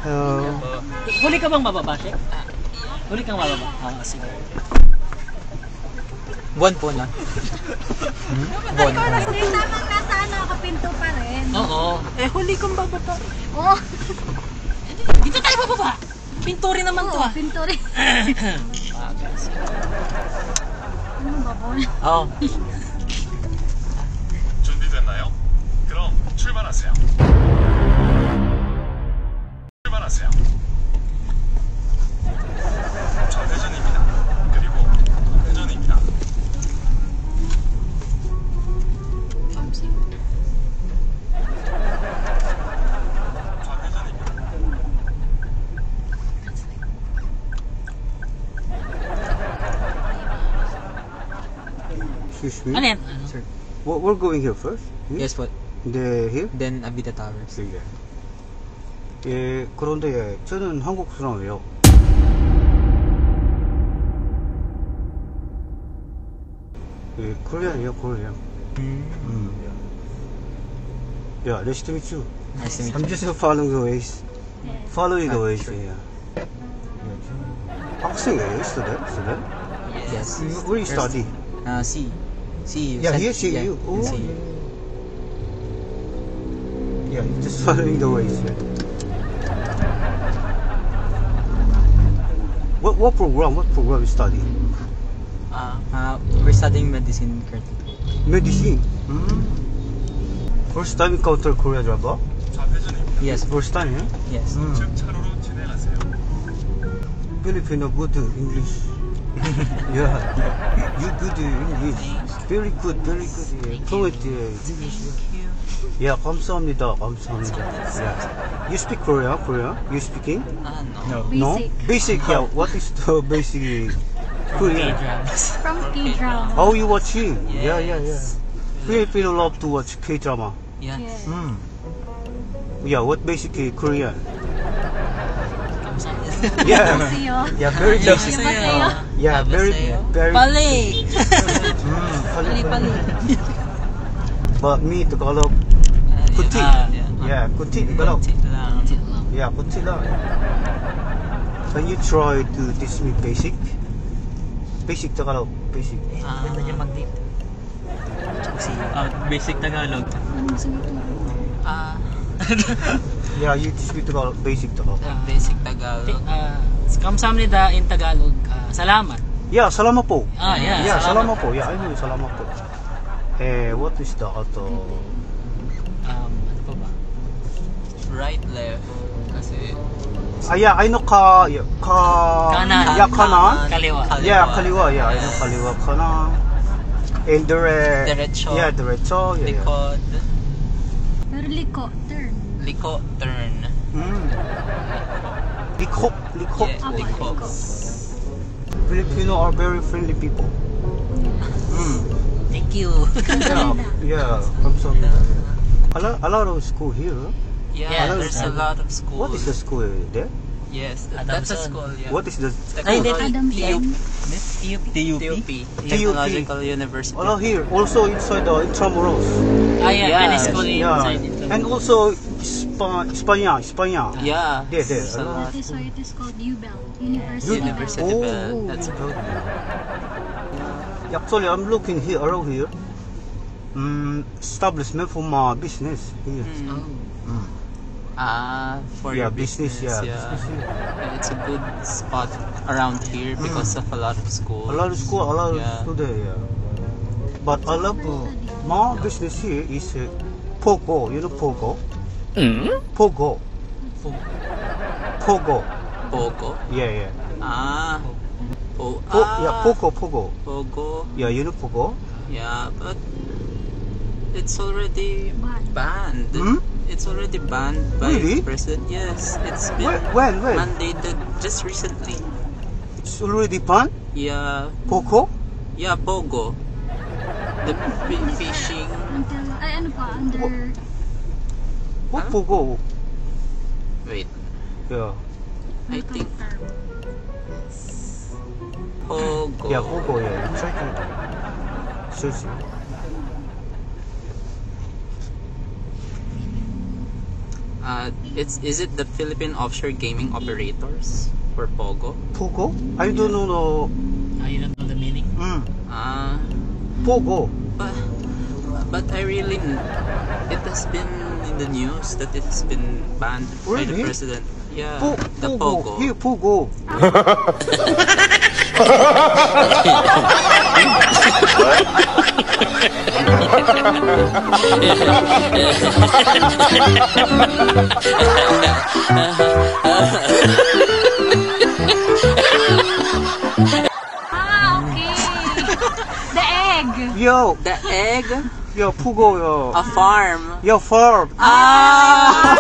Huli ka bang bababa, Chef? Huli kang bababa? Sige. Buwan po na. Buwan po na. Hindi tamang nasa ano, kapinto pa rin. Oo. Huli kang bababa. Oo. Dito tayo bababa. Pinto rin naman to ah. Pinto rin. Ano ba po? Oo. 준비됐나요? 그럼 출발하세요. 출발하세요. 좌회전입니다. 그리고 회전입니다. 좌회전입니다. Excuse me. Ano yan? Sir. We're going here first. Yes po. Here? Then Abita Towers. 예. 예, 그런데 예, 저는 한국 사람이에요. 예, 코리안이에요, 코리안. Yeah, nice to meet you. Nice to meet I'm you. just following the ways. Following the ways, sure. yeah. 학생이에요, student? Yes. Where you study? C. CU. Yeah, here, CU. Oh, CU. yeah, just following the ways. Yeah. What program? What program you study? We're studying medicine currently. Medicine. First time encounter Korea driver? 좌회전입니다. Yes. First time, yeah? Yes. 즉 차로로 진행하세요. Filipino good English. Yeah, you good English. Very good, very good. Yeah. Fluent English. Yeah, 감사합니다, 감사합니다. Yeah. You speak Korean? You speaking? No. No. Basic. Basic. Yeah. What is the basic Korean? From K-drama. Oh, you watching? Yeah. Filipino love to watch K-drama. Yeah. Yes. Yeah. What basic Korean? Kamsahamnida. Yeah. Sa'yo. Yeah. Very basic. Sa'yo. Yeah. Very. Pali! Pali. But me Tagalog. Kuti. Yeah. Kuti Tagalog. Yeah. Kuti lang. Can you try to teach me basic? Basic Tagalog. Basic. Ganda niya mag-date. Basic Tagalog. Ano sinuturo? Yeah. You teach me Tagalog. Basic Tagalog. Basic Tagalog. Kamsahamnida in Tagalog. Salamat. Yeah. Salamat po. Yeah. Yeah. Salamat po. Yeah. I know salamat po. What is the other? Ano pa ba? Right, left. Kasi Yeah, I know Kanan. Yeah, kanan. Kaliwa. Yeah, kaliwa. Yeah, I know kaliwa, kanan. And Derecho. Yeah, derecho. Yeah. likod. Pero liko, turn. Liko, turn. Liko. Yeah, liko. Filipino are very friendly people. Thank you. Yeah. 감사합니다. A lot of school here. Yeah, there's a lot of schools. What is the school there? Yes, that's a Adamson. school. Yeah. What is the Ay, hindi. Adamson. TUP. Technological University. Oh, here also inside the Intramuros. Any Yes. school Yeah. inside it. And also España. Yeah, There. there's a lot. That is why it is called UBEL. University. University Oh. Bell. That's good. Actually, I'm looking here around here. Establishment for my business here. For Yeah, your business. Yeah, business here. Yeah, it's a good spot around here because of a lot of schools. A lot of school, a lot of Yeah. student. Yeah. But I love my business here is Pogo. You know Pogo? Pogo. Pogo. Yeah. Yeah, Pogo. Pogo. Yeah, you know Pogo? Yeah, but it's already banned. It's already banned by Really? the president. Yes, it's been When? mandated just recently. It's already banned? Yeah, Pogo? yeah, Pogo. The fishing. Until, ay ano pa, under... What Pogo? Wait, Yeah. I think term. Pogo. Yeah, Pogo, yeah. Try to search it. Is it the Philippine Offshore Gaming Operators or POGO? Pogo? I don't know. You don't know the meaning? Pogo. But I really, it has been in the news that it has been banned by the Really? president. Yeah, the Pogo. POGO. Here, Pogo. Ah, okay. The egg. Yo, The egg, yo, Pogo, yo. a farm. Yo, farm. Ah!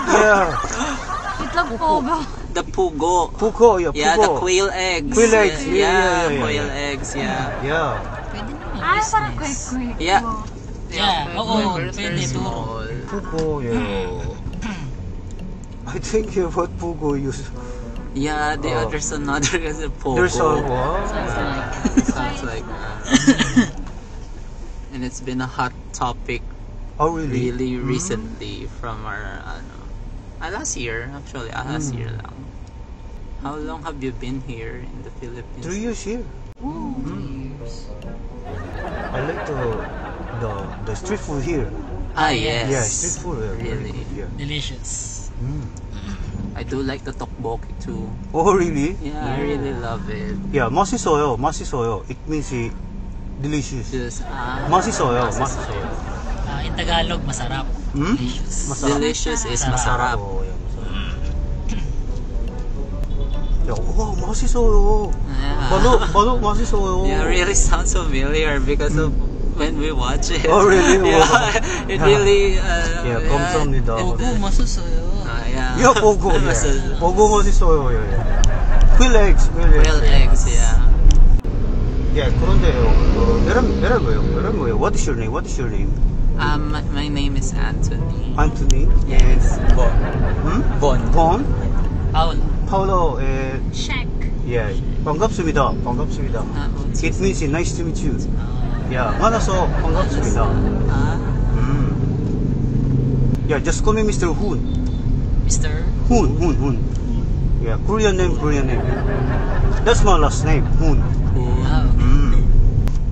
Yeah, Itlog pogo. The Pugo. Pogo, yo, Pogo. Yeah, the quail eggs. Quail eggs, yeah, quail eggs, yeah. Yeah. Pwede naman Ah, parang business. quick. Yeah. Yeah, oo, Very pwede to. small. Pogo, yeah. I think you what Pogo use. Yeah, Oh. there's another kasi Pogo. There's a what? Sounds like and it's been a hot topic Oh, really? really recently from our last year actually, last year lang. How long have you been here in the Philippines? 3 years here. 3 years. I like the street food here. Yes. Yeah, street food. Yeah, very Really. good, yeah. Delicious. I do like the tteokbokki too. Oh, really? Yeah, I really love it. Yeah, 맛있어요. 맛있어요. It means delicious. Just 맛있어요. masarap. 맛있어요. In Tagalog, masarap. Hmm? Delicious. Masarap. Delicious is Masarap. masarap. Oh, yeah, masarap. Yeah, wow, 맛있어요. Yeah. 바로 맛있어요. Yeah, really sounds familiar because of when we watch it. Oh, really? Yeah, it really. Yeah, 감사합니다. and, masasuyo. yeah. Yeah, 보고. Yeah. Masarap. 보고 맛있어요. Yeah, yeah. Quail eggs. Quail eggs, yeah. Yeah, 그런데요. 메란 뭐예요? What is your name? My name is Anthony. Anthony. Yes. Bon. Bon. Bon. Paul. Paulo. Shack. Yeah. 반갑습니다. It means nice to meet you. Yeah. 만나서 반갑습니다. Yeah, just call me Mr. Hoon. Mr. Hoon. Yeah, Korean name. That's my last name, Hoon.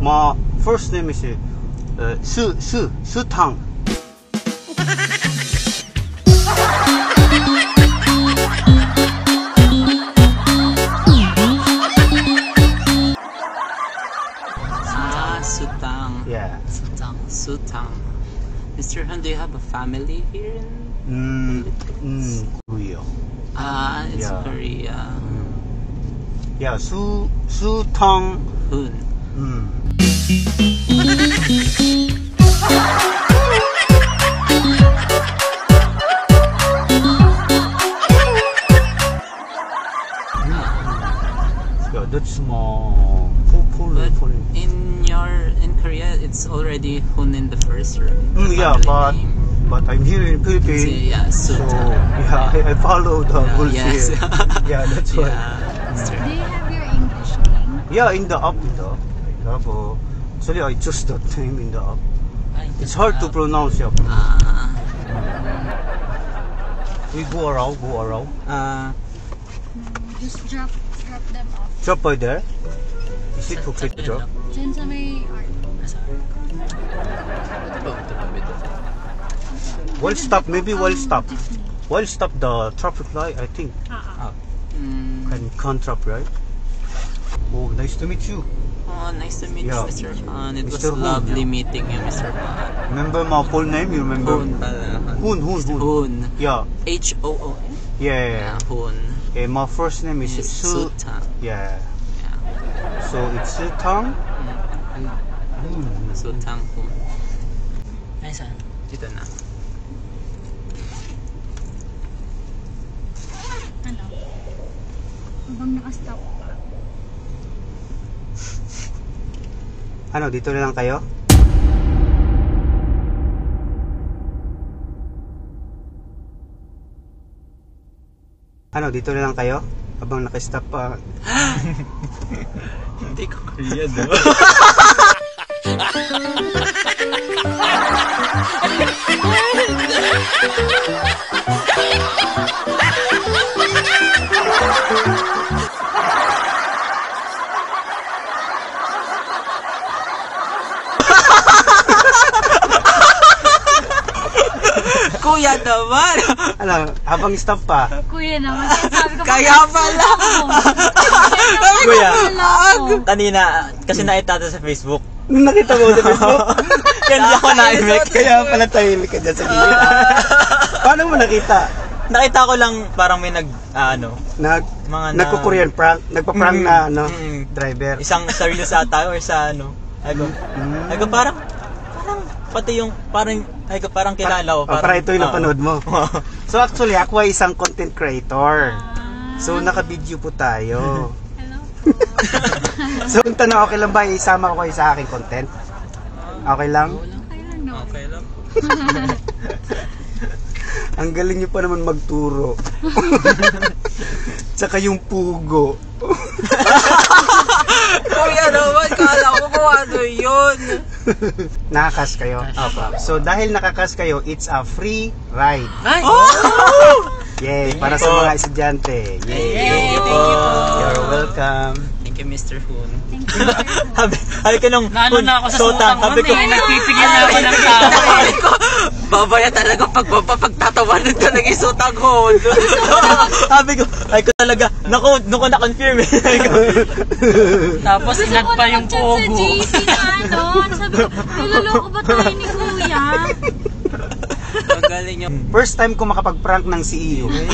My first name is Su-Tang. Sutang. Yeah. Sutang. Mr. Han, do you have a family here in Korea. it's Yeah. Korea. Yeah, Su-Tang. Hun. Yeah, that's my But full. in Korea, it's already Hun in the first, right? Yeah, Family name. but I'm here in Philippines. Yeah, So Sutang. yeah, I follow the rules Yes. here. Yeah, that's why. Yeah. Do you have your English name? Yeah, in the app. I have actually I chose that name in the app. It's hard to pronounce. Yeah. We go around. Just drop them off. Drop by there. Is it okay to drop? Diyan sa may art. While stop, maybe while stop. While stop the traffic light, I think can drop, right? Oh, nice to meet you. Oh, nice to meet Yeah. you, Mr. Han. It was Mr. Hun, lovely yeah. meeting you, Mr. Han. Remember my full name? You remember? Hun pala. Hoon. Hun. Yeah, H-O-O-N? yeah. Hun. My first name is Is Su. Sutang. Yeah. Yeah. So it's Su-Tang. Sutang Hun. Ay, saan? Dito na. Ano? Habang nakastop pa. Ano, dito na lang kayo? Ano, dito na lang kayo? Habang nakastop pa. Hindi ko Korean, no? Kuya naman! Ano, habang stop pa. Kuya naman, sabi ko Kaya pala! Kuya, ako. kanina, kasi nakita sa Facebook. Nung nakita mo sa Facebook, Kaya hindi ako naimik. kaya pala tahimik ka dyan sa gilid. Paano mo nakita? Nakita ko lang parang may mga Nagko-Korean prank, nagpa-prank na driver. isang sa reels ata or sa Ay ko parang pati yung parang kilala ko. Para ito yung napanood mo. So actually, ako ay isang content creator. So naka-video po tayo. Hello po. So kung tanong, okay lang ba isama ko kayo sa aking content? Okay lang? Okay lang, no? Okay lang. Ang galing niyo pa naman magturo. Tsaka yung pugo. Kuya naman, kala ko kung ano yun. Nakakas kayo? Apa. So dahil nakakas kayo, it's a free ride. Ay! Yay! Para sa mga estudyante. Yay! Thank you po. You're welcome. Thank you, Mr. Hoon. Thank you. Sabi ko nung Lalo na ako sa sutang sabi ko, nagpipigil na ako ng tao. Sabi ko, babaya talaga pagtatawanan ka ng isutang Hoon. sabi ko, talaga, nung ko na-confirm eh. Sabi ko, Tapos Gusto inag ko pa na yung mag-chat sa pogo. JC na sabi ko, niloloko ba tayo ni Kuya? Ang galing yung First time ko makapag-prank ng CEO. Ay,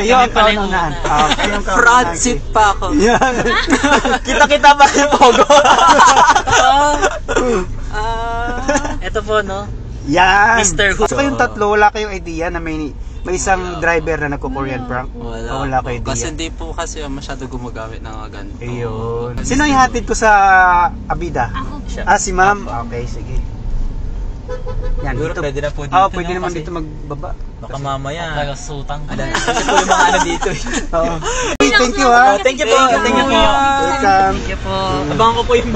Kayo kami ang pala yung kaunahan. una. Kayo ang kaunahan. Francis pa ako. Yan. kita-kita ba yung pogo? Ito po, no? Yan. Mr. Who. So kayong tatlo, wala kayong idea na may isang driver na nagko-Korean prank? Wala po. kayong idea. Kasi hindi po kasi masyado gumagamit ng mga ganito. Ayun. Sino yung hatid ko sa Abida? Ako po. Si ma'am? Okay, sige. Yan, Siguro dito. pwede na po dito. Oo, pwede no? naman Kasi dito magbaba. Baka mamaya. Talaga sutang. Kasi po yung mga dito eh. Oo. Hey, thank you ha. Thank you po. Thank you po. Welcome. Thank you po. Abangan ko po yung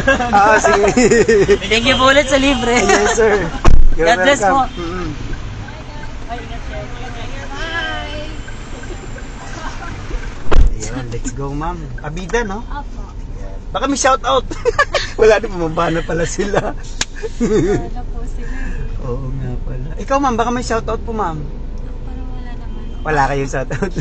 Sige. Thank you po ulit sa libre. Yes, sir. You're God bless welcome. po. Ayan, let's go, ma'am. Abida, no? Opo. Baka may shout out. Wala din, bumaba na pala sila. Wala po sila. Oo nga pala. Ikaw, ma'am, baka may shout out po, ma'am. Pero wala naman. Wala kayong shout out.